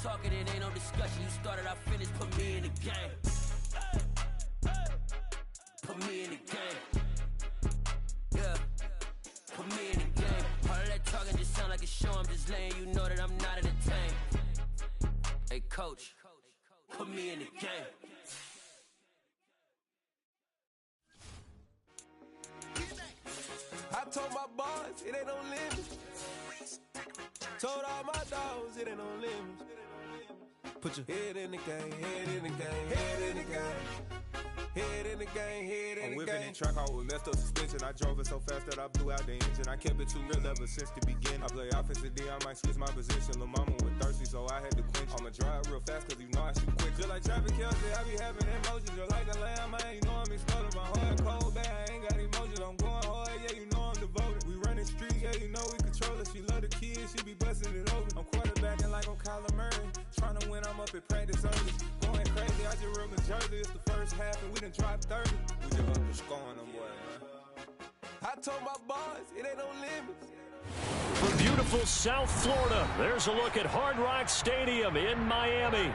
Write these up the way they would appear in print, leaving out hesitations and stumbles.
talking, it ain't no discussion. You started, I finished, put me in the game. Put me in the game. Yeah. Put me in the game. All of that talking just sound like a show. I'm just letting you know that I'm not entertained. Hey, coach, put me in the game. I told my boys it ain't no limits. Told all my dogs it ain't no limits. Put your head in the game, head in the game, head in the game. Head in the game, head in the game. I'm whipping in track, I was messed up suspension. I drove it so fast that I blew out the engine. I kept it too real ever since the beginning. I play offensive D, I might switch my position. Lil' mama was thirsty, so I had to quench. I'ma drive real fast, cause you know I shoot quick. Just like traffic Kelsey, I be having emotions. Just like a lamb, man, you know I'm exploding. My heart cold, bad, I ain't got emotions. I'm going hard, yeah, you know I'm devoted. We running streets, yeah, you know we control it. She love the kids, she be busting it over. I'm quarterbacking like I'm Kyler Murray. Trying to win, I'm up at practice early. Going crazy, I just real Jersey. It's the first half and we done dropped 30. We just up to scoring them, boy, man. I told my boys, it ain't no limits. From beautiful South Florida, there's a look at Hard Rock Stadium in Miami.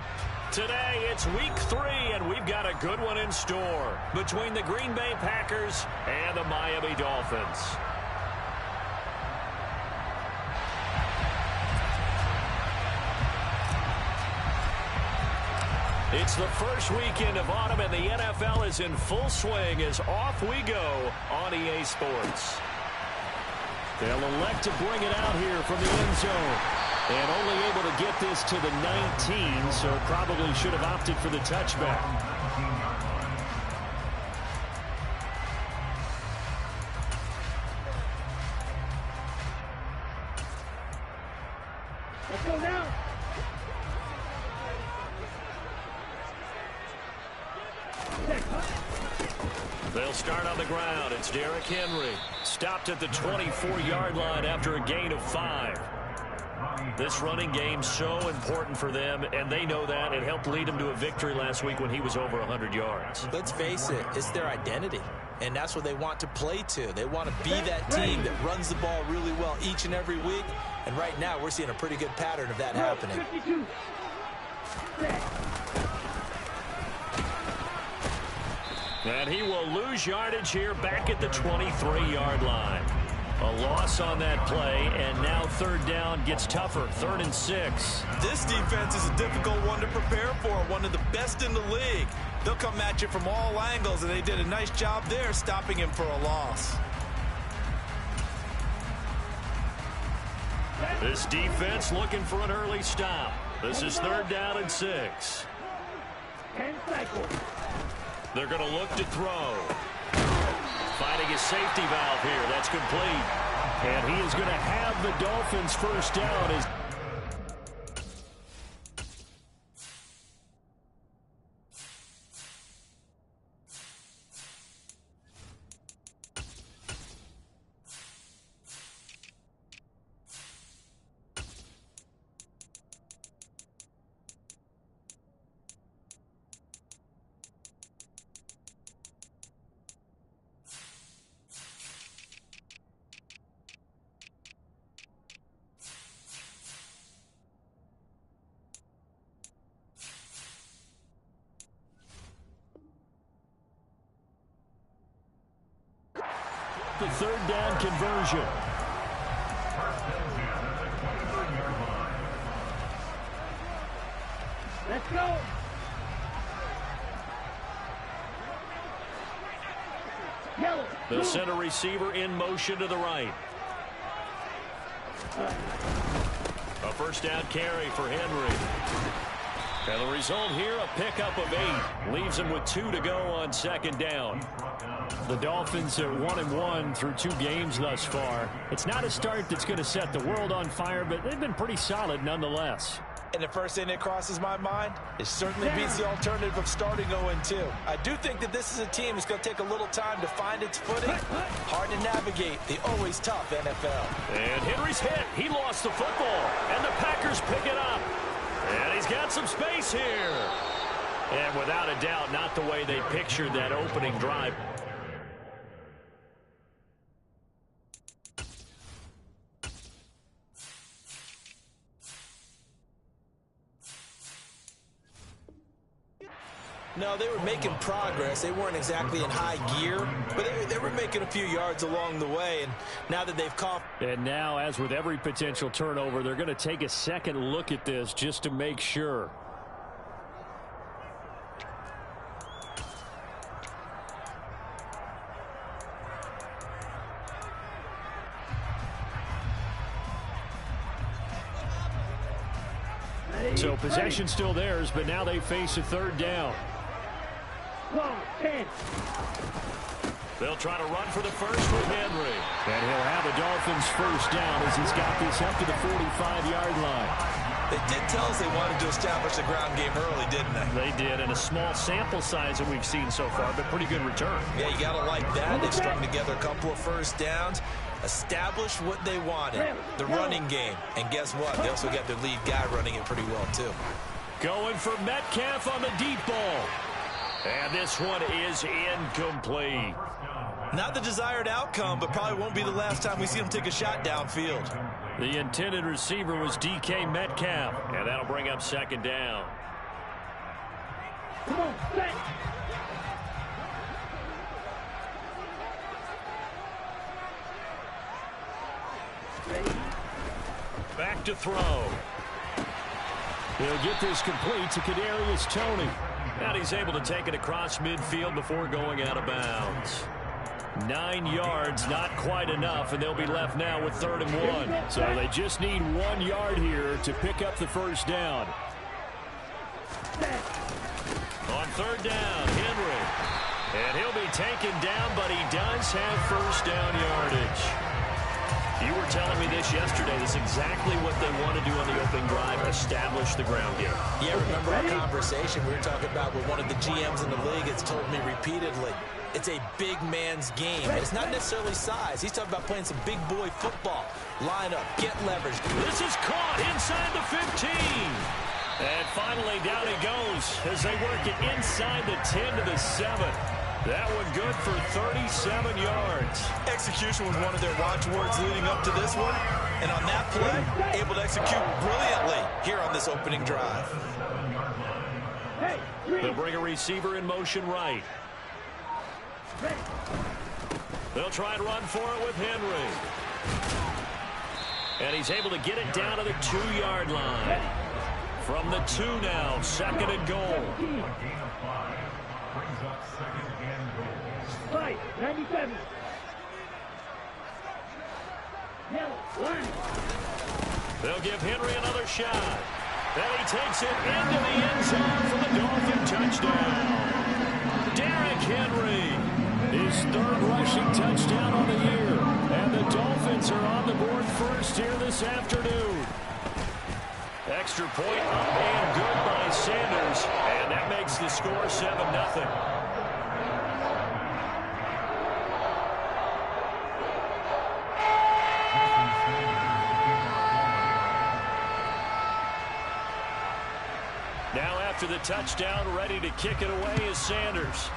Today, it's week 3, and we've got a good one in store between the Green Bay Packers and the Miami Dolphins. It's the first weekend of autumn, and the NFL is in full swing as off we go on EA Sports. They'll elect to bring it out here from the end zone. And only able to get this to the 19, so probably should have opted for the touchback. Let's go now. They'll start on the ground. It's Derrick Henry. Stopped at the 24-yard line after a gain of 5. This running game so important for them, and they know that. It helped lead them to a victory last week when he was over 100 yards. Let's face it, it's their identity, and that's what they want to play to. They want to be that team that runs the ball really well each and every week, and right now we're seeing a pretty good pattern of that happening. 52. And he will lose yardage here back at the 23-yard line. A loss on that play, and now third down gets tougher, 3rd and 6. This defense is a difficult one to prepare for, one of the best in the league. They'll come at you from all angles, and they did a nice job there stopping him for a loss. This defense looking for an early stop. This is 3rd down and 6. 10 cycles. They're going to look to throw. Finding a safety valve here. That's complete. And he is going to have the Dolphins first down. The 3rd down conversion. Let's go. Yellow. The center receiver in motion to the right. A first down carry for Henry. And the result here, a pickup of 8. Leaves him with 2 to go on 2nd down. The Dolphins are 1-1 through 2 games thus far. It's not a start that's going to set the world on fire, but they've been pretty solid nonetheless. And the first thing that crosses my mind, it certainly beats the alternative of starting 0-2. I do think that this is a team that's going to take a little time to find its footing. Hard to navigate the always tough NFL. And Henry's hit. He lost the football, and the Packers pick it up. And he's got some space here. And without a doubt, not the way they pictured that opening drive. No, they were making progress. They weren't exactly in high gear, but they were making a few yards along the way. And now that they've caught... And now, as with every potential turnover, they're going to take a second look at this just to make sure. So possession still theirs, but now they face a third down. 10. They'll try to run for the first with Henry. And he'll have the Dolphins first down as he's got this up to the 45-yard line. They did tell us they wanted to establish the ground game early, didn't they? They did, and a small sample size that we've seen so far, but pretty good return. Yeah, you got to like that. They've strung together a couple of first downs, established what they wanted, the running game. And guess what? They also got their lead guy running it pretty well, too. Going for Metcalf on the deep ball. And this one is incomplete. Not the desired outcome, but probably won't be the last time we see him take a shot downfield. The intended receiver was DK Metcalf, and that'll bring up second down. Come on, set. Back to throw. He'll get this complete to Kadarius Toney. And he's able to take it across midfield before going out of bounds. 9 yards, not quite enough, and they'll be left now with 3rd and 1. So they just need 1 yard here to pick up the first down. On 3rd down, Henry. And he'll be taken down, but he does have first down yardage. You were telling me this yesterday. This is exactly what they want to do on the opening drive, establish the ground game. Yeah, remember our conversation we were talking about with one of the GMs in the league has told me repeatedly, it's a big man's game. And it's not necessarily size. He's talking about playing some big boy football. Line up, get leverage. This is caught inside the 15. And finally down he goes as they work it inside the 10 to the 7. That one good for 37 yards. Execution was one of their watchwords leading up to this one. And on that play, able to execute brilliantly here on this opening drive. They'll bring a receiver in motion right. They'll try and run for it with Henry. And he's able to get it down to the 2-yard line. From the 2 now, 2nd and goal. 97. They'll give Henry another shot. And he takes it into the end zone for the Dolphin touchdown. Derrick Henry, his 3rd rushing touchdown on the year. And the Dolphins are on the board first here this afternoon. Extra point up and good by Sanders. And that makes the score 7-0. Now after the touchdown, ready to kick it away is Sanders.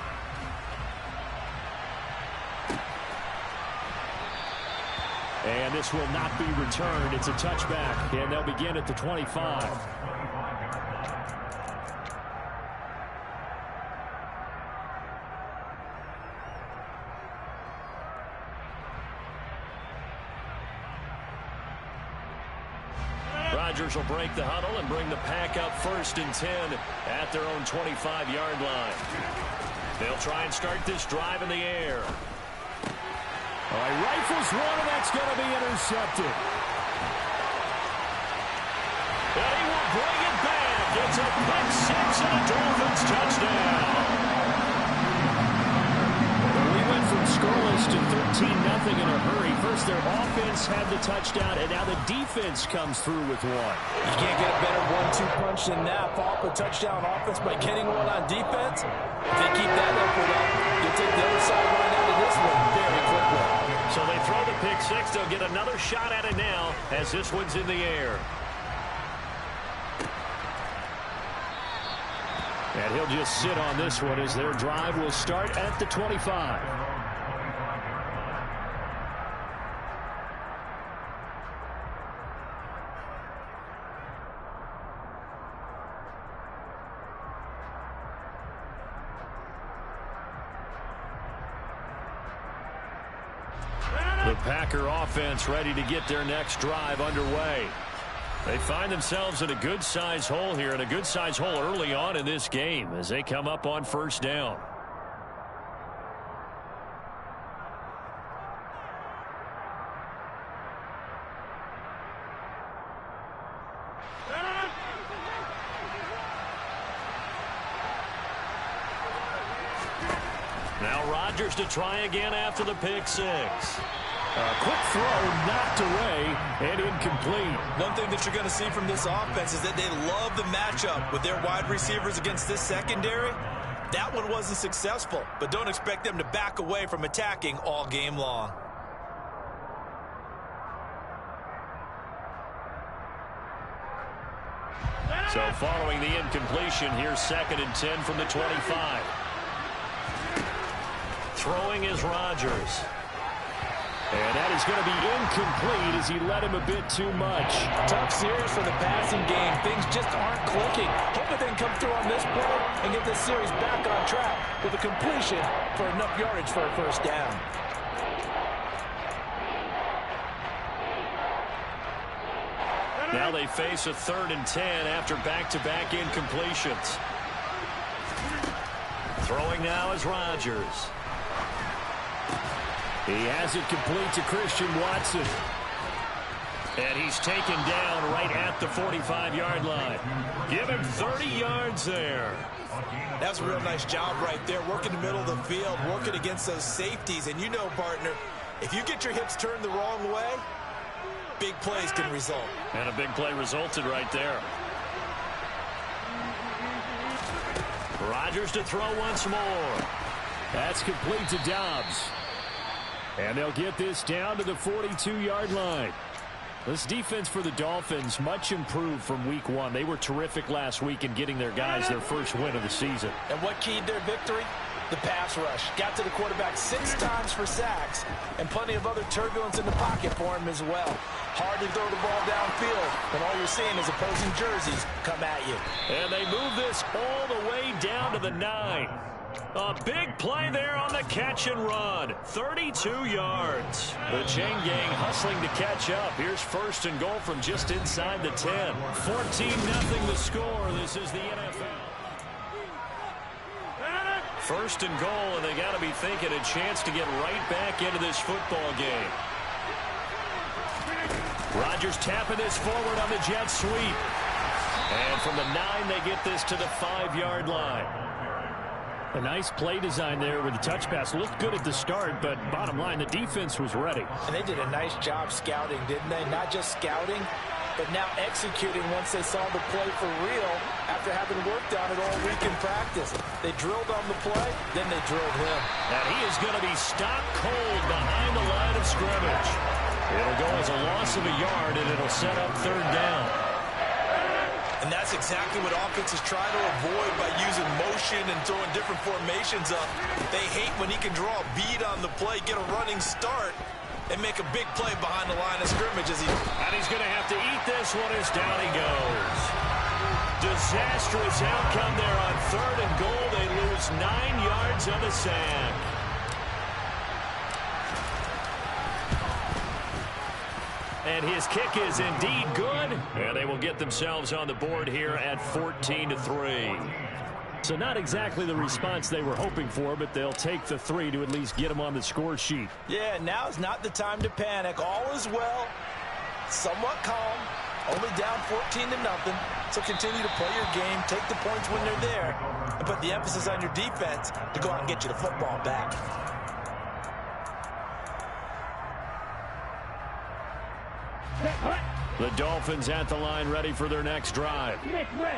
And this will not be returned. It's a touchback, and they'll begin at the 25. Rodgers will break the huddle and bring the pack up 1st and 10 at their own 25-yard line. They'll try and start this drive in the air. All right, rifles one, and that's going to be intercepted. And he will bring it back. It's a pick 6 and a Dolphins touchdown. We went from scoreless to 13-0 in a hurry. First, their offense had the touchdown, and now the defense comes through with one. You can't get a better 1-2 punch than that. Follow up a touchdown offense by getting one on defense. If they keep that up for that, you'll take the other side line out of this one very quickly. So they throw the pick 6. They'll get another shot at it now as this one's in the air. And he'll just sit on this one as their drive will start at the 25. The Packer offense ready to get their next drive underway. They find themselves in a good-sized hole here, and a good-sized hole early on in this game as they come up on first down. Now Rodgers to try again after the pick six. Quick throw knocked away and incomplete. One thing that you're going to see from this offense is that they love the matchup with their wide receivers against this secondary. That one wasn't successful, but don't expect them to back away from attacking all game long. So following the incompletion, here's 2nd and 10 from the 25. Throwing is Rodgers. And that is going to be incomplete as he led him a bit too much. Tough series for the passing game. Things just aren't clicking. Hope they can come through on this play and get this series back on track with a completion for enough yardage for a first down. Now they face a 3rd and 10 after back-to-back incompletions. Throwing now is Rodgers. He has it complete to Christian Watson. And he's taken down right at the 45-yard line. Give him 30 yards there. That's a real nice job right there. Working the middle of the field, working against those safeties. And you know, partner, if you get your hips turned the wrong way, big plays can result. And a big play resulted right there. Rodgers to throw once more. That's complete to Dobbs. And they'll get this down to the 42-yard line. This defense for the Dolphins much improved from week 1. They were terrific last week in getting their guys their first win of the season. And what keyed their victory? The pass rush. Got to the quarterback 6 times for sacks, and plenty of other turbulence in the pocket for him as well. Hard to throw the ball downfield when all you're seeing is opposing jerseys come at you. And they move this all the way down to the 9. A big play there on the catch and run. 32 yards. The chain gang hustling to catch up. Here's 1st and goal from just inside the 10. 14-0 the score. This is the NFL. 1st and goal, and they got to be thinking a chance to get right back into this football game. Rodgers tapping this forward on the jet sweep. And from the 9, they get this to the 5-yard line. A nice play design there with the touch pass. Looked good at the start, but bottom line, the defense was ready. And they did a nice job scouting, didn't they? Not just scouting, but now executing once they saw the play for real after having worked on it all week in practice. They drilled on the play, then they drilled him. And he is going to be stopped cold behind the line of scrimmage. It'll go as a loss of a yard, and it'll set up 3rd down. And that's exactly what offenses try to avoid by using motion and throwing different formations up. They hate when he can draw a bead on the play, get a running start, and make a big play behind the line of scrimmage. And he's going to have to eat this one as down he goes. Disastrous outcome there on 3rd and goal. They lose 9 yards on the sack. And his kick is indeed good. And they will get themselves on the board here at 14-3. So not exactly the response they were hoping for, but they'll take the 3 to at least get them on the score sheet. Yeah, now is not the time to panic. All is well. Somewhat calm. Only down 14-0. So continue to play your game, take the points when they're there, and put the emphasis on your defense to go out and get you the football back. The Dolphins at the line ready for their next drive.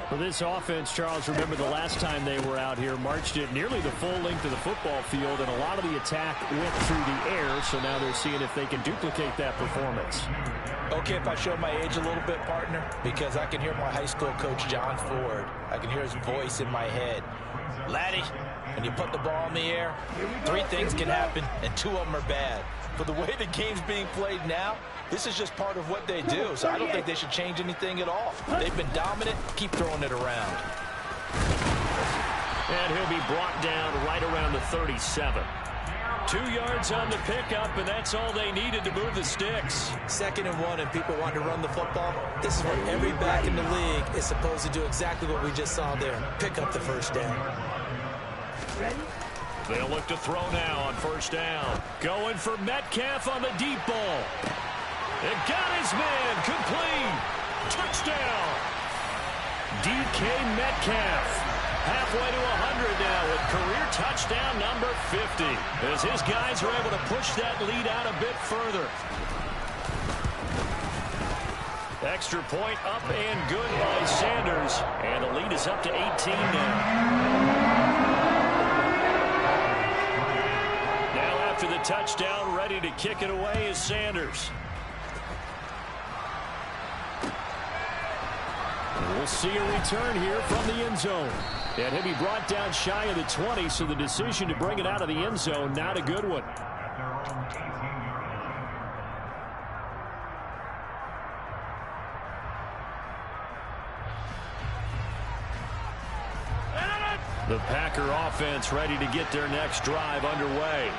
For this offense, Charles, remember the last time they were out here, marched it nearly the full length of the football field, and a lot of the attack went through the air, so now they're seeing if they can duplicate that performance. Okay, if I show my age a little bit, partner, because I can hear my high school coach, John Ford. I can hear his voice in my head. Laddie, when you put the ball in the air, 3 things can happen, and 2 of them are bad. For the way the game's being played now, this is just part of what they do, so I don't think they should change anything at all. They've been dominant. Keep throwing it around. And he'll be brought down right around the 37. 2 yards on the pickup, and that's all they needed to move the sticks. 2nd and 1, and people want to run the football. This is what every back in the league is supposed to do, exactly what we just saw there. Pick up the first down. They'll look to throw now on 1st down. Going for Metcalf on the deep ball. It got his man. Complete. Touchdown. DK Metcalf. Halfway to 100 now with career touchdown number 50. As his guys are able to push that lead out a bit further. Extra point up and good by Sanders. And the lead is up to 18 now. Now after the touchdown, ready to kick it away is Sanders. We'll see a return here from the end zone. And he'll be brought down shy of the 20, so the decision to bring it out of the end zone, not a good one. The Packer offense ready to get their next drive underway.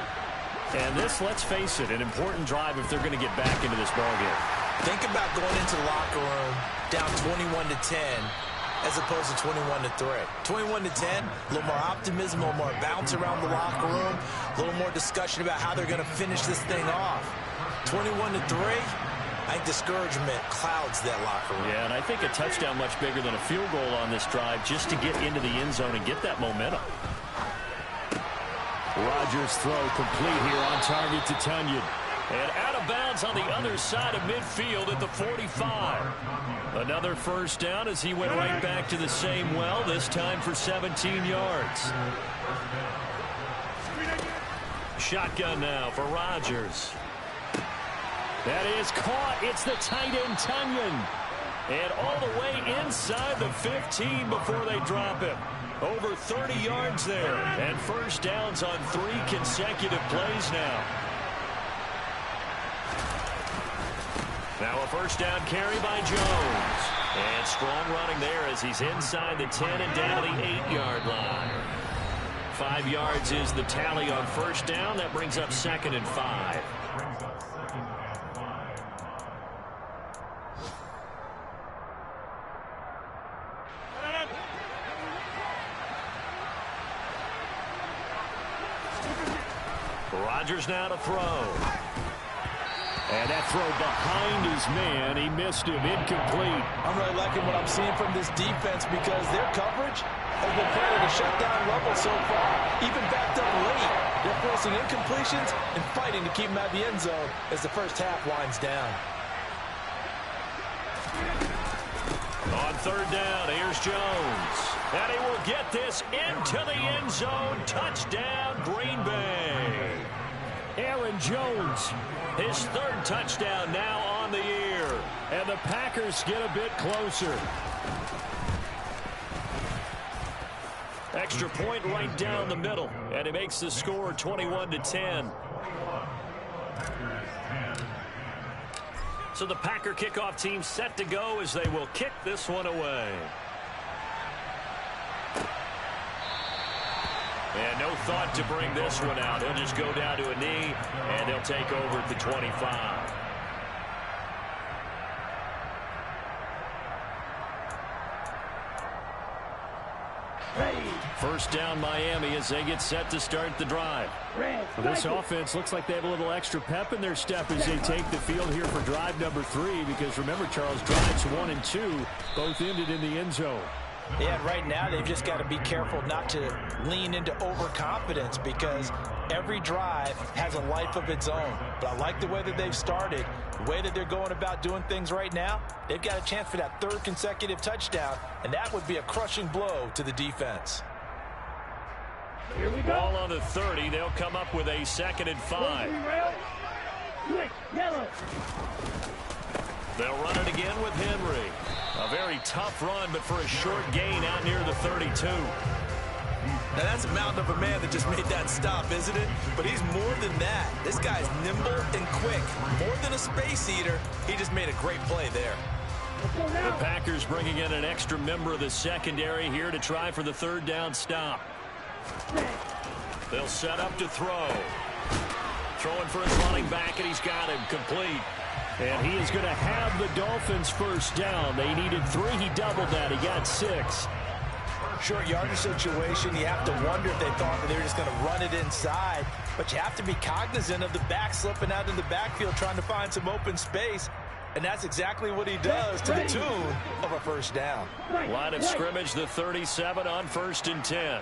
And this, let's face it, an important drive if they're going to get back into this ballgame. Think about going into the locker room down 21-10 as opposed to 21-3. 21-10, a little more optimism, a little more bounce around the locker room, a little more discussion about how they're going to finish this thing off. 21-3, I think discouragement clouds that locker room. Yeah, and I think a touchdown much bigger than a field goal on this drive just to get into the end zone and get that momentum. Rodgers' throw complete here on target to Tunyon. And out of bounds on the other side of midfield at the 45. Another 1st down as he went right back to the same well, this time for 17 yards. Shotgun now for Rodgers. That is caught. It's the tight end Tunyon. And all the way inside the 15 before they drop him. Over 30 yards there. And 1st downs on 3 consecutive plays now. Now a 1st down carry by Jones. And strong running there as he's inside the 10 and down to the 8-yard line. 5 yards is the tally on 1st down. That brings up 2nd and 5. Rodgers now to throw. And that throw behind his man. He missed him. Incomplete. I'm really liking what I'm seeing from this defense because their coverage has been playing at a shutdown level so far. Even backed up late. They're forcing incompletions and fighting to keep them out of the end zone as the first half winds down. On 3rd down, here's Jones. And he will get this into the end zone. Touchdown, Green Bay. Aaron Jones, his 3rd touchdown now on the year. And the Packers get a bit closer. Extra point right down the middle. And it makes the score 21-10. So the Packer kickoff team set to go as they will kick this one away. And no thought to bring this one out. He'll just go down to a knee, and they'll take over at the 25. First down Miami as they get set to start the drive. This offense looks like they have a little extra pep in their step as they take the field here for drive number 3, because remember, Charles, drives 1 and 2 both ended in the end zone. Yeah, and right now they've just got to be careful not to lean into overconfidence because every drive has a life of its own. But I like the way that they've started, the way that they're going about doing things right now. They've got a chance for that 3rd consecutive touchdown, and that would be a crushing blow to the defense. Here we go. Ball on the 30. They'll come up with a 2nd and 5. Quick, yellow. They'll run it again with Henry. A very tough run, but for a short gain out near the 32. Now that's a mountain of a man that just made that stop, isn't it? But he's more than that. This guy's nimble and quick. More than a space eater, he just made a great play there. The Packers bringing in an extra member of the secondary here to try for the 3rd down stop. They'll set up to throw. throwing for his running back, and he's got him complete. And he is going to have the Dolphins first down. They needed 3. He doubled that. He got 6. Short yardage situation, you have to wonder if they thought that they were just going to run it inside. But you have to be cognizant of the back slipping out in the backfield trying to find some open space. And that's exactly what he does to the tune of a first down. Line of scrimmage, the 37 on 1st and 10.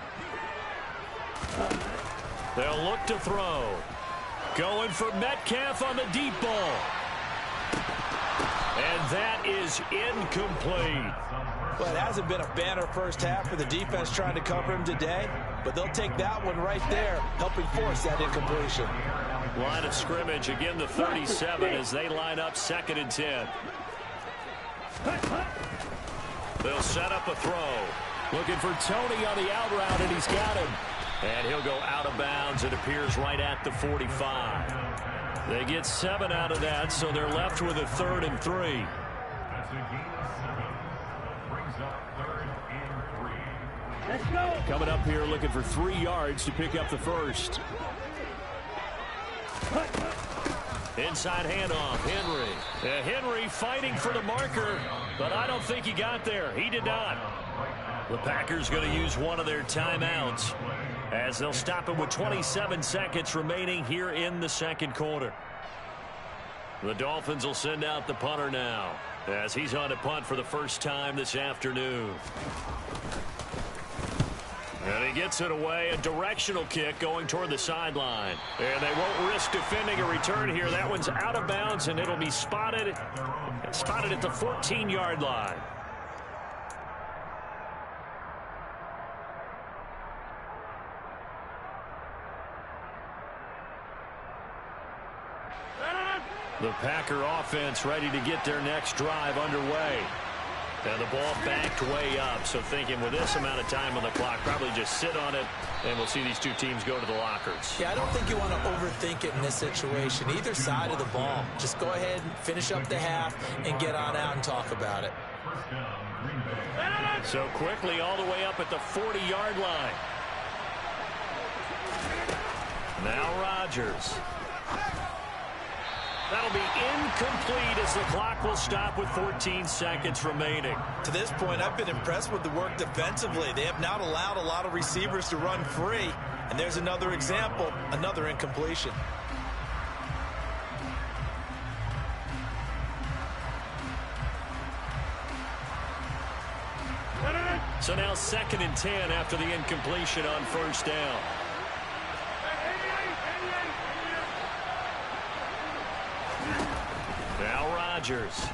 They'll look to throw. Going for Metcalf on the deep ball. And that is incomplete. Well, it hasn't been a banner first half for the defense trying to cover him today, but they'll take that one right there, helping force that incompletion. Line of scrimmage, again the 37 as they line up 2nd and 10. They'll set up a throw. Looking for Tony on the out route, and he's got him. And he'll go out of bounds. It appears right at the 45. They get 7 out of that, so they're left with a 3rd and 3. Let's go. Coming up here looking for 3 yards to pick up the first. Inside handoff, Henry. Henry fighting for the marker, but I don't think he got there. He did not. The Packers going to use one of their timeouts as they'll stop him with 27 seconds remaining here in the 2nd quarter. The Dolphins will send out the punter now as he's on to punt for the first time this afternoon. And he gets it away, a directional kick going toward the sideline. And they won't risk defending a return here. That one's out of bounds, and it'll be spotted at the 14-yard line. The Packer offense ready to get their next drive underway. And the ball backed way up, so thinking with this amount of time on the clock, probably just sit on it, and we'll see these two teams go to the lockers. Yeah, I don't think you want to overthink it in this situation. Either side of the ball. Just go ahead and finish up the half and get on out and talk about it. So quickly all the way up at the 40-yard line. Now Rodgers. That'll be incomplete as the clock will stop with 14 seconds remaining. To this point, I've been impressed with the work defensively. They have not allowed a lot of receivers to run free. And there's another example, another incompletion. So now 2nd and 10 after the incompletion on first down. Now Rodgers.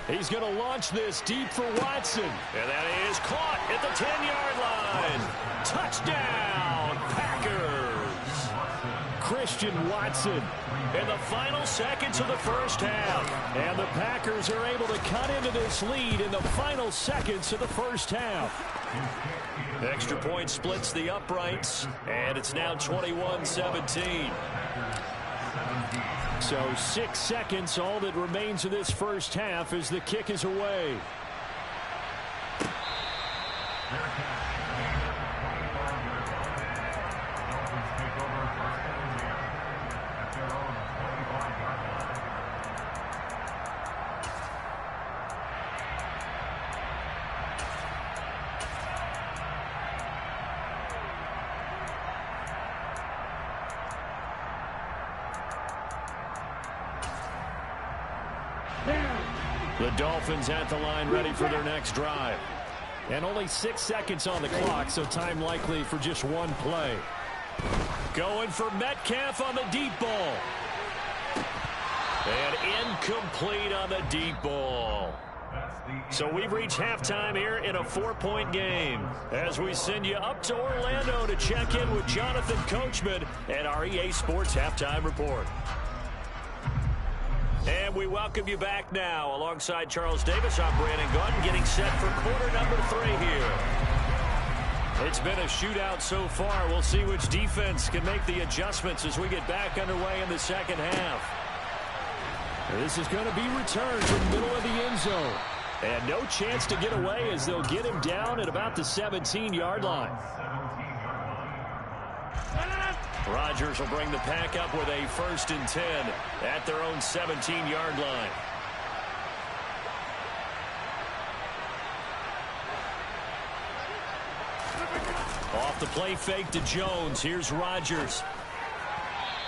He's going to launch this deep for Watson. And that is caught at the 10-yard line. Touchdown, Packers. Christian Watson in the final seconds of the first half. And the Packers are able to cut into this lead in the final seconds of the first half. Extra point splits the uprights, and it's now 21-17. So 6 seconds, all that remains of this first half as the kick is away. The Dolphins at the line ready for their next drive. And only 6 seconds on the clock, so time likely for just one play. Going for Metcalf on the deep ball. And incomplete on the deep ball. So we've reached halftime here in a 4-point game as we send you up to Orlando to check in with Jonathan Coachman and our EA Sports Halftime Report. And we welcome you back now. Alongside Charles Davis, I'm Brandon Gunn, getting set for quarter number 3 here. It's been a shootout so far. We'll see which defense can make the adjustments as we get back underway in the second half. This is going to be returned from the middle of the end zone. And no chance to get away as they'll get him down at about the 17-yard line. Rodgers will bring the pack up with a 1st and 10 at their own 17-yard line. Off the play fake to Jones. Here's Rodgers.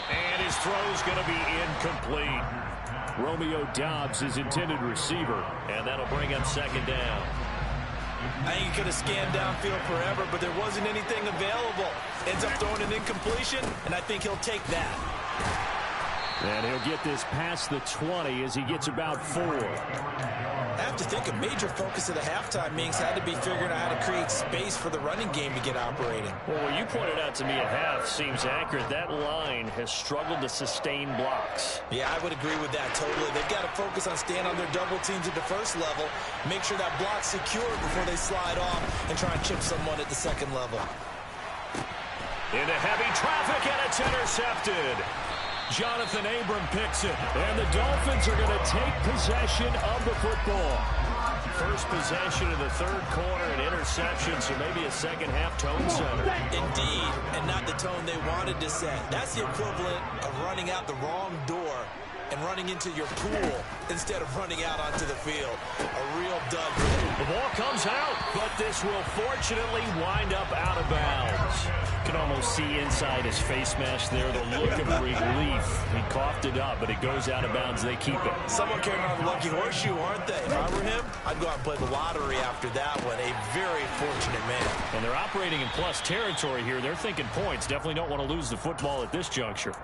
And his throw's going to be incomplete. Romeo Doubs is intended receiver, and that'll bring up 2nd down. I think he could have scanned downfield forever, but there wasn't anything available. Ends up throwing an incompletion, and I think he'll take that. And he'll get this past the 20 as he gets about 4. I have to think a major focus of the halftime meetings had to be figuring out how to create space for the running game to get operating. Well, what you pointed out to me at half seems accurate. That line has struggled to sustain blocks. Yeah, I would agree with that totally. They've got to focus on staying on their double teams at the first level, make sure that block's secure before they slide off and try and chip someone at the second level. Into heavy traffic, and it's intercepted. Jonathan Abram picks it, and the Dolphins are going to take possession of the football. First possession of the 3rd quarter, an interception, so maybe a second-half tone setter. Indeed, and not the tone they wanted to set. That's the equivalent of running out the wrong door and running into your pool instead of running out onto the field. A real dud. The ball comes out, but this will fortunately wind up out of bounds. You can almost see inside his face mask there the look of relief. He coughed it up, but it goes out of bounds. They keep it. Someone carrying on the lucky horseshoe, aren't they? If I were him, I'd go out and play the lottery after that one. A very fortunate man. And they're operating in plus territory here. They're thinking points. Definitely don't want to lose the football at this juncture.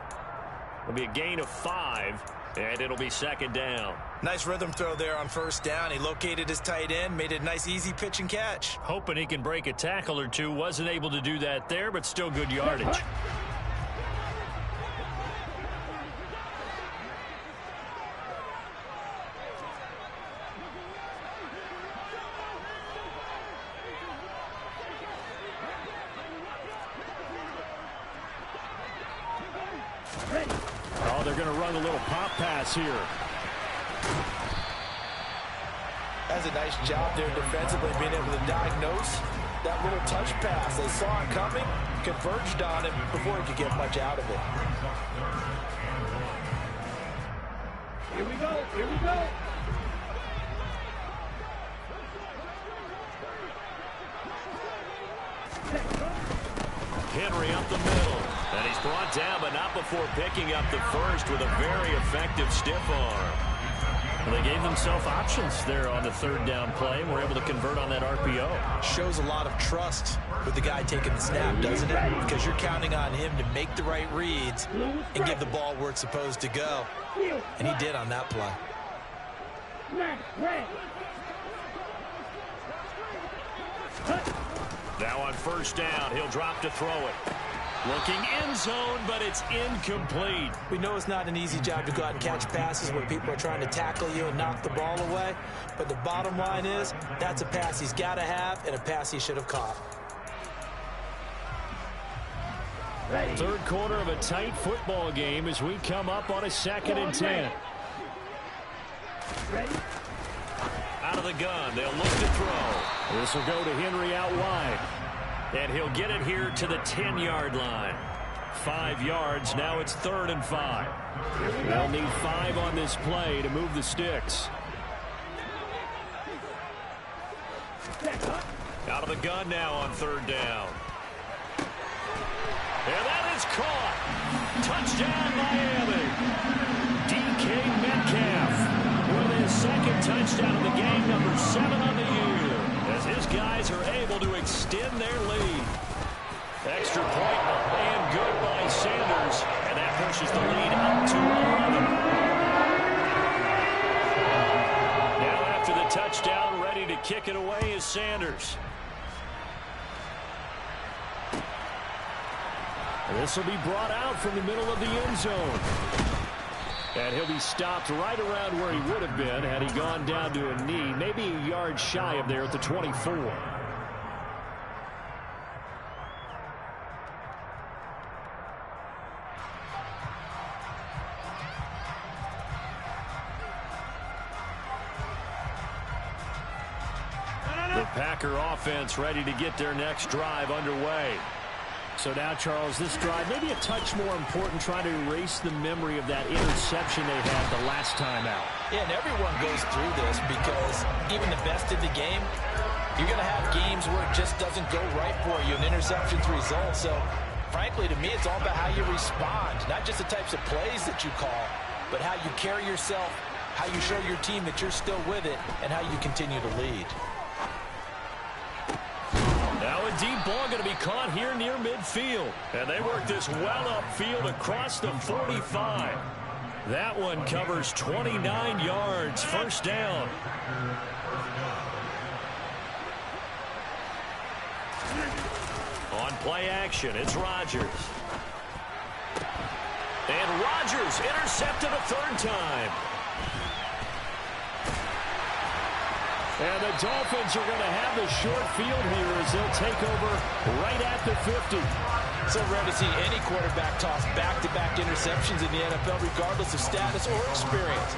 It'll be a gain of 5, and it'll be 2nd down. Nice rhythm throw there on 1st down. He located his tight end, made it a nice easy pitch and catch. Hoping he can break a tackle or two. Wasn't able to do that there, but still good yardage. Oh, they're going to run a little pop pass here. That's a nice job there defensively, being able to diagnose that little touch pass. They saw it coming, converged on it before he could get much out of it. Here we go. Here we go. Henry up the middle. And he's brought down, but not before picking up the first with a very effective stiff arm. Well, they gave themselves options there on the 3rd down play, and were able to convert on that RPO. Shows a lot of trust with the guy taking the snap, doesn't it? Because you're counting on him to make the right reads and give the ball where it's supposed to go. And he did on that play. Now on 1st down, he'll drop to throw it. Looking end zone, but it's incomplete. We know it's not an easy job to go out and catch passes when people are trying to tackle you and knock the ball away. But the bottom line is, that's a pass he's got to have and a pass he should have caught. 3rd quarter of a tight football game as we come up on a 2nd and 10. Out of the gun, they'll look to throw. This will go to Henry out wide. And he'll get it here to the 10-yard line. 5 yards, now it's 3rd and 5. They'll need 5 on this play to move the sticks. Out of the gun now on 3rd down. And that is caught. Touchdown, Miami. DK Metcalf with his 2nd touchdown of the game, number 7 on the year, as his guys are able to extend their lead. Extra point and good by Sanders, and that pushes the lead up to 11. Now after the touchdown, ready to kick it away is Sanders. This will be brought out from the middle of the end zone. And he'll be stopped right around where he would have been had he gone down to a knee, maybe a yard shy of there at the 24. The Packer offense ready to get their next drive underway. So now, Charles, this drive maybe a touch more important, trying to erase the memory of that interception they had the last time out. Yeah, and everyone goes through this because even the best of the game, you're going to have games where it just doesn't go right for you, and interceptions result. So, frankly, to me, it's all about how you respond, not just the types of plays that you call, but how you carry yourself, how you show your team that you're still with it, and how you continue to lead. Now a deep ball going to be caught here near midfield. And they work this well upfield across the 45. That one covers 29 yards. First down. On play action, it's Rodgers. And Rodgers intercepted a third time. And the Dolphins are going to have the short field here as they'll take over right at the 50. So rare to see any quarterback toss back-to-back interceptions in the NFL, regardless of status or experience.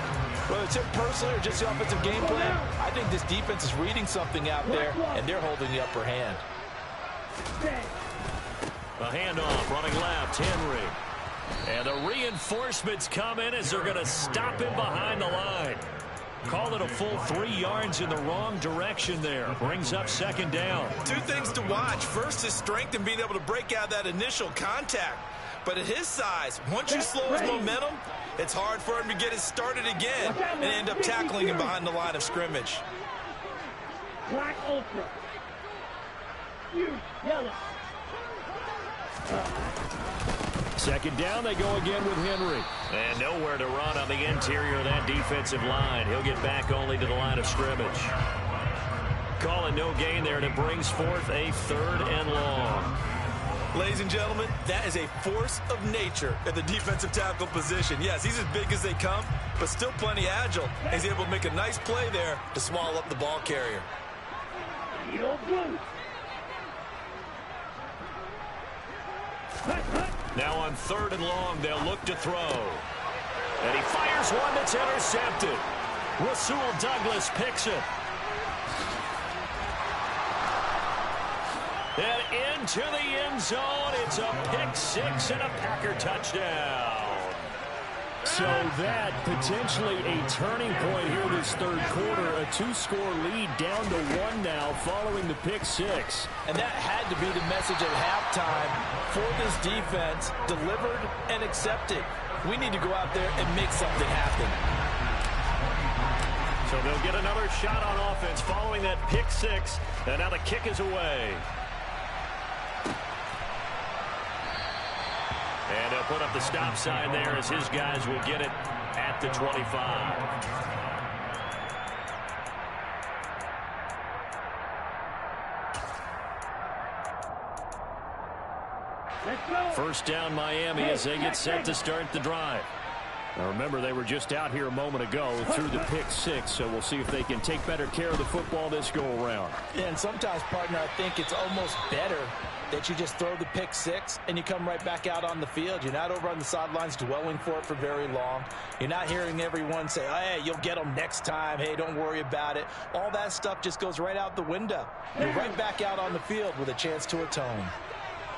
Whether it's him personally or just the offensive game plan, I think this defense is reading something out there, and they're holding the upper hand. A handoff, running left, Henry. And the reinforcements come in as they're going to stop him behind the line. Call it a full 3 yards in the wrong direction there. Brings up second down. Two things to watch. First, his strength and being able to break out that initial contact. But at his size, once you slow his momentum, it's hard for him to get it started again and end up tackling him behind the line of scrimmage. Black Ultra. Huge yellow. Second down, they go again with Henry. And nowhere to run on the interior of that defensive line. He'll get back only to the line of scrimmage. Calling no gain there, and it brings forth a third and long. Ladies and gentlemen, that is a force of nature at the defensive tackle position. Yes, he's as big as they come, but still plenty agile. He's able to make a nice play there to swallow up the ball carrier. Now on third and long, they'll look to throw. And he fires one that's intercepted. Rasul Douglas picks it. And into the end zone, it's a pick six and a Packer touchdown. So that potentially a turning point here this third quarter. A two-score lead down to one now following the pick six. And that had to be the message at halftime for this defense, delivered and accepted. We need to go out there and make something happen. So they'll get another shot on offense following that pick six. And now the kick is away. And they'll put up the stop sign there as his guys will get it at the 25. First down Miami as they get set to start the drive. Now remember, they were just out here a moment ago through the pick six, so we'll see if they can take better care of the football this go around. Yeah, and sometimes, partner, I think it's almost better that you just throw the pick six and you come right back out on the field. You're not over on the sidelines dwelling for it for very long. You're not hearing everyone say, oh, hey, you'll get them next time. Hey, don't worry about it. All that stuff just goes right out the window. You're right back out on the field with a chance to atone.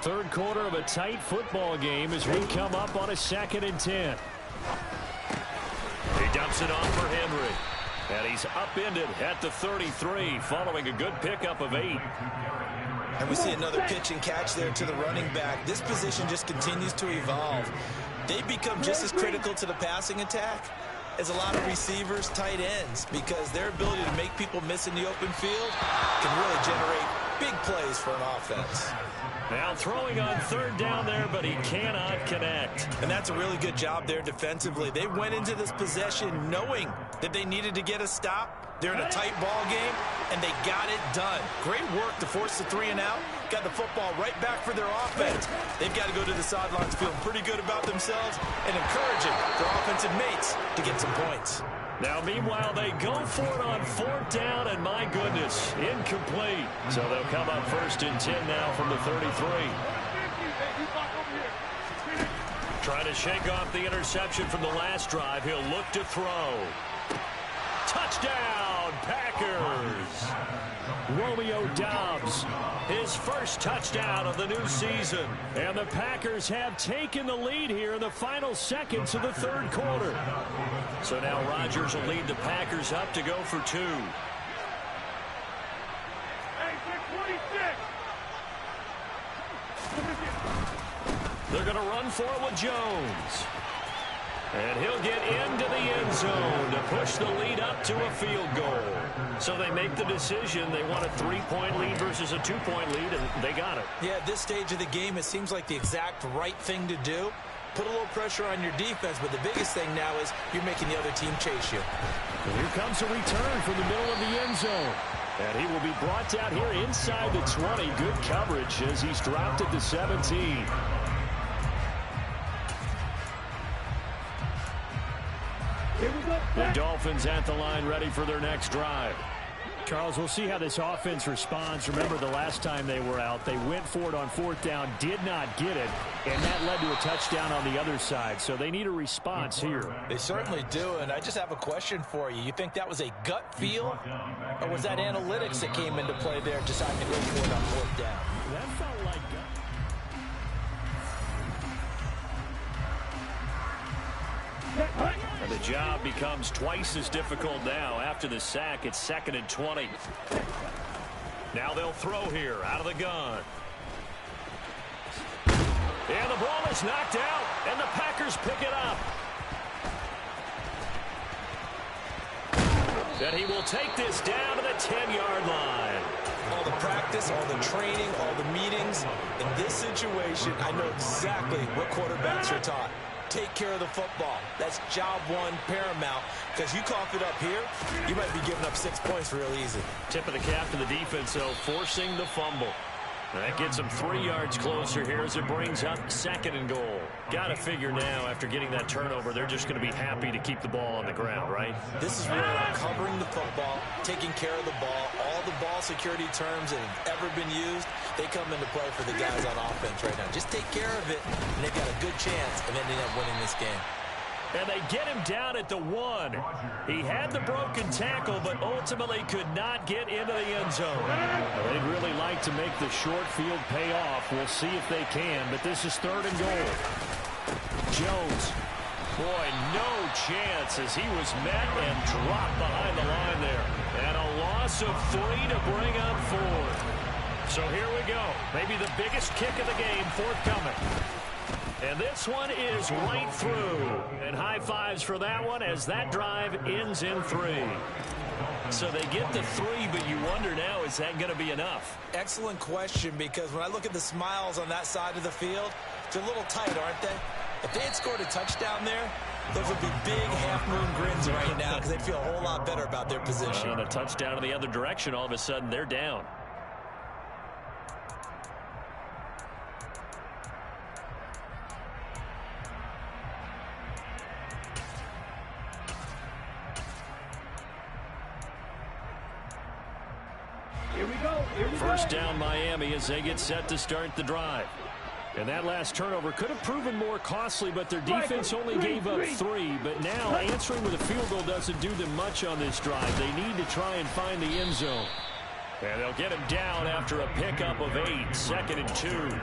Third quarter of a tight football game as we come up on a 2nd and 10. He dumps it off for Henry. And he's upended at the 33 following a good pickup of 8. And we see another pitch and catch there to the running back. This position just continues to evolve. They become just as critical to the passing attack as a lot of receivers, tight ends, because their ability to make people miss in the open field can really generate big plays for an offense. Now throwing on third down there, but he cannot connect. And that's a really good job there defensively. They went into this possession knowing that they needed to get a stop. They're in a tight ball game, and they got it done. Great work to force the 3 and out. Got the football right back for their offense. They've got to go to the sidelines feeling pretty good about themselves and encouraging their offensive mates to get some points. Now, meanwhile, they go for it on 4th down, and my goodness, incomplete. So they'll come up 1st and 10 now from the 33. Trying to shake off the interception from the last drive. He'll look to throw. touchdown, Packers. Romeo Doubs, his first touchdown of the new season. And the Packers have taken the lead here in the final seconds of the third quarter. So now Rodgers will lead the Packers up to go for 2. They're going to run for it with Jones. And he'll get into the end zone to push the lead up to a field goal. So they make the decision. They want a 3-point lead versus a 2-point lead, and they got it. Yeah, at this stage of the game, it seems like the exact right thing to do. Put a little pressure on your defense, but the biggest thing now is you're making the other team chase you. And here comes a return from the middle of the end zone. And he will be brought down here inside the 20. Good coverage as he's dropped it to 17. The Dolphins at the line ready for their next drive. Charles, we'll see how this offense responds. Remember the last time they were out, they went for it on 4th down, did not get it, and that led to a touchdown on the other side. So they need a response here. They certainly do, and I just have a question for you. You think that was a gut feel, or was that analytics that came into play there deciding to go for it on 4th down? That felt like gut. And the job becomes twice as difficult now. After the sack, it's 2nd and 20. Now they'll throw here out of the gun. And the ball is knocked out, and the Packers pick it up. And he will take this down to the 10-yard line. All the practice, all the training, all the meetings. In this situation, I know exactly what quarterbacks are taught. Take care of the football. That's job one paramount, because you cough it up here, you might be giving up 6 points real easy. Tip of the cap to the defense, though, forcing the fumble. That gets them 3 yards closer here as it brings up 2nd and goal. Got to figure now, after getting that turnover, they're just going to be happy to keep the ball on the ground, right? This is where covering the football, taking care of the ball, all the ball security terms that have ever been used, they come into play for the guys on offense right now. Just take care of it, and they've got a good chance of ending up winning this game. And they get him down at the 1. He had the broken tackle, but ultimately could not get into the end zone. Well, they'd really like to make the short field pay off. We'll see if they can, but this is 3rd and goal. Jones. Boy, no chance as he was met and dropped behind the line there. And a loss of 3 to bring up 4. So here we go. Maybe the biggest kick of the game forthcoming. And this one is right through. And high fives for that one as that drive ends in 3. So they get the 3, but you wonder now, is that going to be enough? Excellent question, because when I look at the smiles on that side of the field, they're a little tight, aren't they? If they had scored a touchdown there, those would be big half-moon grins right now because they'd feel a whole lot better about their position. And a touchdown in the other direction, all of a sudden they're down. First down Miami as they get set to start the drive. And that last turnover could have proven more costly, but their defense only gave up 3. But now answering with a field goal doesn't do them much on this drive. They need to try and find the end zone. And they'll get him down after a pickup of 8, 2nd and 2.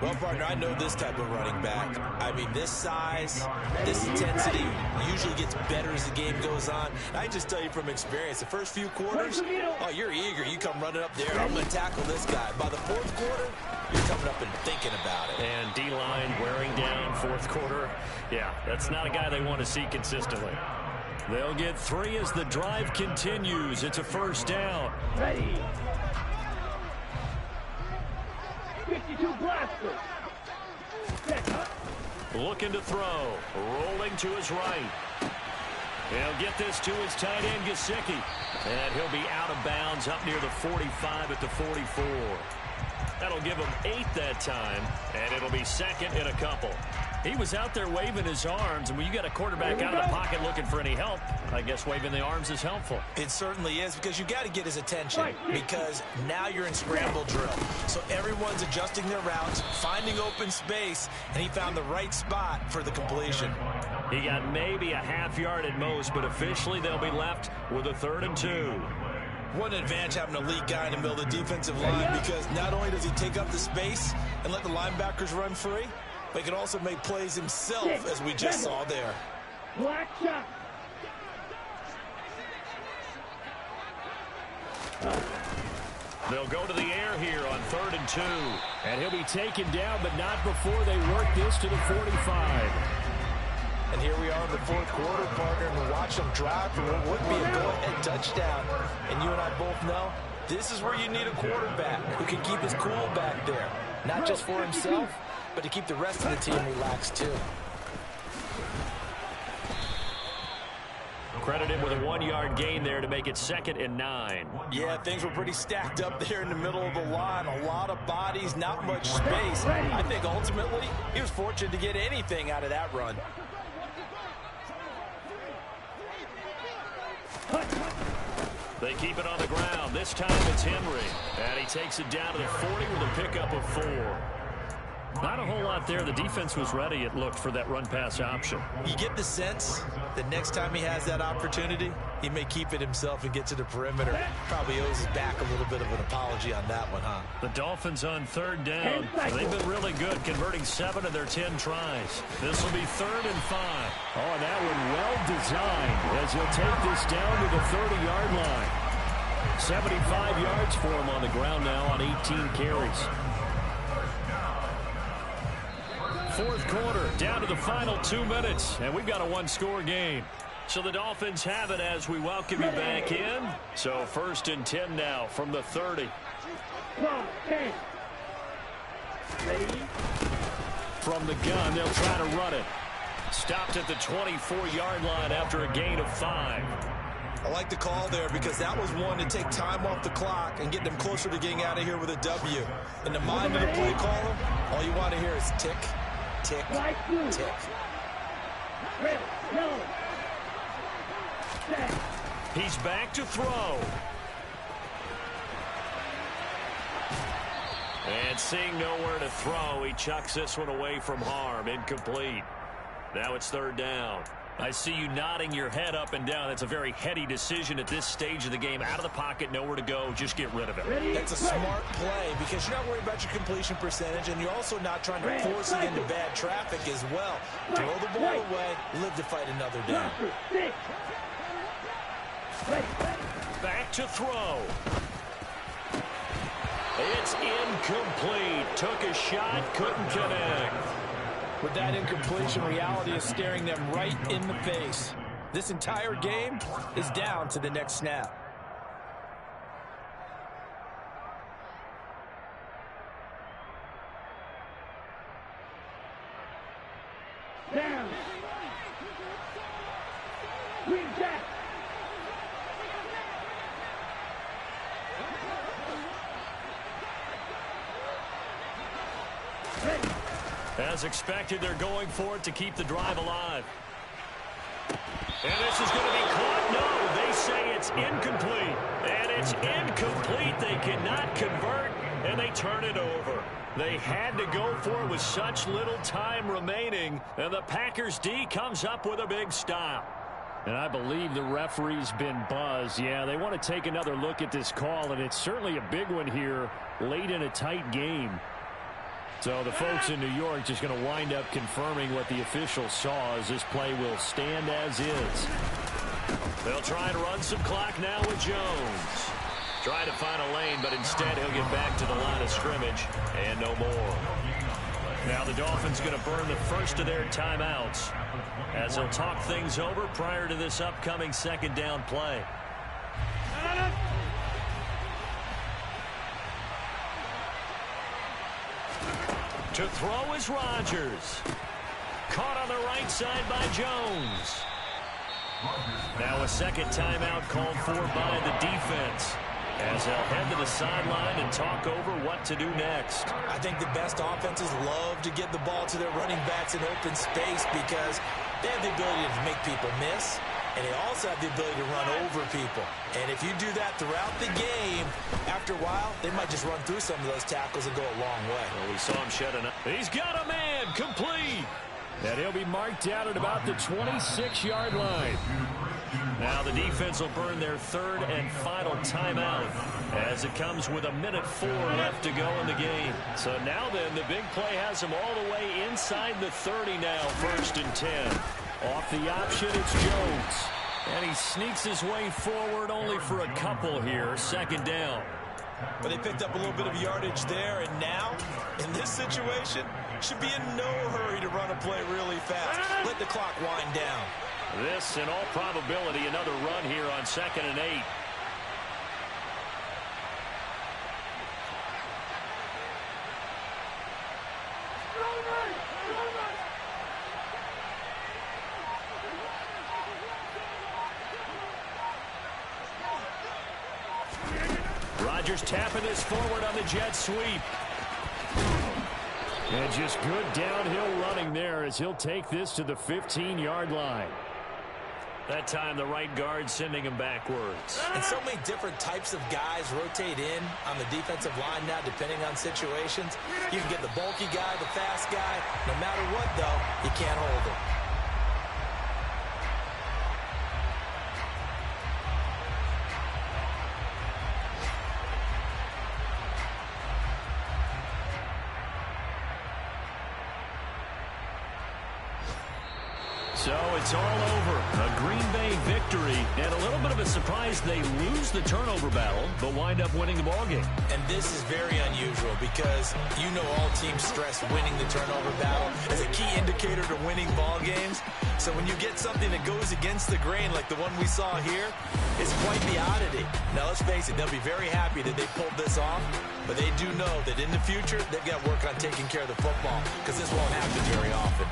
Well, partner, I know this type of running back. I mean, this size, this intensity usually gets better as the game goes on. I just tell you from experience, the first few quarters, oh, you're eager. You come running up there, I'm going to tackle this guy. By the 4th quarter, you're coming up and thinking about it. And D-line wearing down 4th quarter. Yeah, that's not a guy they want to see consistently. They'll get 3 as the drive continues. It's a first down. Ready. 52 blaster. Looking to throw. Rolling to his right. He'll get this to his tight end, Gesicki. And he'll be out of bounds up near the 45 at the 44. That'll give him 8 that time, and it'll be 2nd and a couple. He was out there waving his arms, and when you got a quarterback out of the pocket looking for any help, I guess waving the arms is helpful. It certainly is, because you got to get his attention, because now you're in scramble drill. So everyone's adjusting their routes, finding open space, and he found the right spot for the completion. He got maybe a half yard at most, but officially they'll be left with a 3rd and 2. What an advantage having an elite guy in the middle of the defensive line, because not only does he take up the space and let the linebackers run free, but he can also make plays himself, as we just saw there. Black shot. They'll go to the air here on 3rd and 2. And he'll be taken down, but not before they work this to the 45. And here we are in the 4th quarter, partner, and we watch them drive for what would be a go-ahead touchdown. And you and I both know this is where you need a quarterback who can keep his cool back there. Not just for himself, but to keep the rest of the team relaxed too. Credited with a 1-yard gain there to make it 2nd and 9. Yeah, things were pretty stacked up there in the middle of the line. A lot of bodies, not much space. I think ultimately he was fortunate to get anything out of that run. They keep it on the ground. This time it's Henry. And he takes it down to the 40 with a pickup of 4. Not a whole lot there. The defense was ready, it looked, for that run-pass option. You get the sense that next time he has that opportunity, he may keep it himself and get to the perimeter. Probably owes his back a little bit of an apology on that one, huh? The Dolphins on 3rd down. They've been really good, converting 7 of their 10 tries. This will be 3rd and 5. Oh, and that one well designed as he'll take this down to the 30-yard line. 75 yards for him on the ground now on 18 carries. 4th quarter, down to the final 2 minutes, and we've got a 1-score game. So the Dolphins have it as we welcome you back in. So 1st and 10 now from the 30. From the gun, they'll try to run it. Stopped at the 24-yard line after a gain of 5. I like the call there because that was one to take time off the clock and get them closer to getting out of here with a W. In the mind of the play caller, all you want to hear is tick, tick, tick. He's back to throw. And seeing nowhere to throw, he chucks this one away from harm. Incomplete. Now it's 3rd down. I see you nodding your head up and down. That's a very heady decision at this stage of the game. Out of the pocket, nowhere to go. Just get rid of it. That's a smart play because you're not worried about your completion percentage, and you're also not trying to force it into bad traffic as well. Throw the ball away, live to fight another down. Back to throw. It's incomplete. Took a shot, couldn't connect. With that incompletion, reality is staring them right in the face. This entire game is down to the next snap. Down. Green jack. As expected, they're going for it to keep the drive alive. And this is going to be caught. No, they say it's incomplete. And it's incomplete. They cannot convert, and they turn it over. They had to go for it with such little time remaining, and the Packers D comes up with a big stop. And I believe the referee's been buzzed. Yeah, they want to take another look at this call, and it's certainly a big one here late in a tight game. So the folks in New York just going to wind up confirming what the official saw as this play will stand as is. They'll try to run some clock now with Jones. Try to find a lane, but instead he'll get back to the line of scrimmage and no more. Now the Dolphins going to burn the first of their timeouts as they'll talk things over prior to this upcoming 2nd down play. To throw is Rodgers. Caught on the right side by Jones. Now a 2nd timeout called for by the defense as they'll head to the sideline and talk over what to do next. I think the best offenses love to get the ball to their running backs in open space because they have the ability to make people miss, and they also have the ability to run over people. And if you do that throughout the game, after a while, they might just run through some of those tackles and go a long way. Well, we saw him shed enough. He's got a man complete. And he'll be marked down at about the 26-yard line. Now the defense will burn their third and final timeout as it comes with 1:04 left to go in the game. So now then, the big play has him all the way inside the 30 now, 1st and 10. Off the option, it's Jones. And he sneaks his way forward only for a couple here, 2nd down. But they picked up a little bit of yardage there, and now, in this situation, should be in no hurry to run a play really fast. Let the clock wind down. This, in all probability, another run here on 2nd and 8. Rodgers tapping this forward on the jet sweep. And just good downhill running there as he'll take this to the 15-yard line. That time the right guard sending him backwards. And so many different types of guys rotate in on the defensive line now, depending on situations. You can get the bulky guy, the fast guy. No matter what, though, you can't hold him. So it's all over. A Green Bay victory, and a little bit of a surprise they lose the turnover battle, but wind up winning the ballgame. And this is very unusual because you know all teams stress winning the turnover battle as a key indicator to winning ball games. So when you get something that goes against the grain like the one we saw here, it's quite the oddity. Now let's face it, they'll be very happy that they pulled this off, but they do know that in the future they've got to work on taking care of the football because this won't happen very often.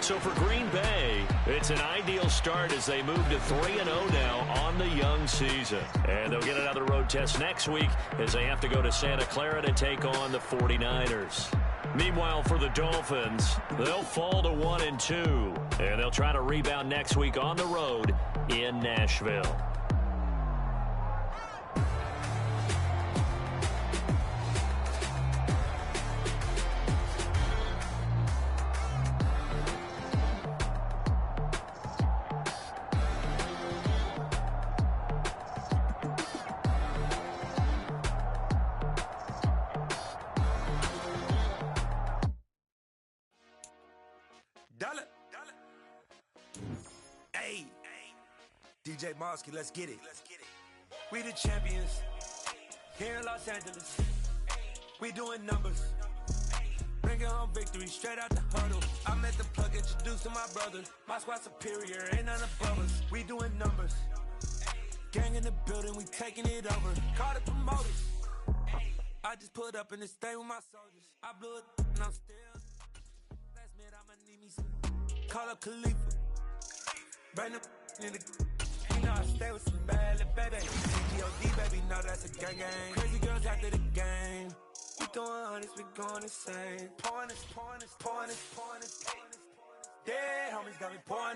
So for Green Bay, it's an ideal start as they move to 3-0 now on the young season. And they'll get another road test next week as they have to go to Santa Clara to take on the 49ers. Meanwhile, for the Dolphins, they'll fall to 1-2. And they'll try to rebound next week on the road in Nashville. Hey, DJ Mosky, let's get it. We the champions here in Los Angeles. We doing numbers. Bringing home victory straight out the huddle. I met the plug, introduced to my brother. My squad superior, ain't none above us. We doing numbers. Gang in the building, we taking it over. Call the promoters. I just put up in this thing with my soldiers. I blew it and I'm still. Last minute I'ma need me some. Call up Khalifa. Bring them in the. You know I stay with some bad little baby. CGOD, baby, know that's a gang gang. Crazy girls after the game. We throwing hundreds, we going insane. Pouring this. Dead homies got me pouring this.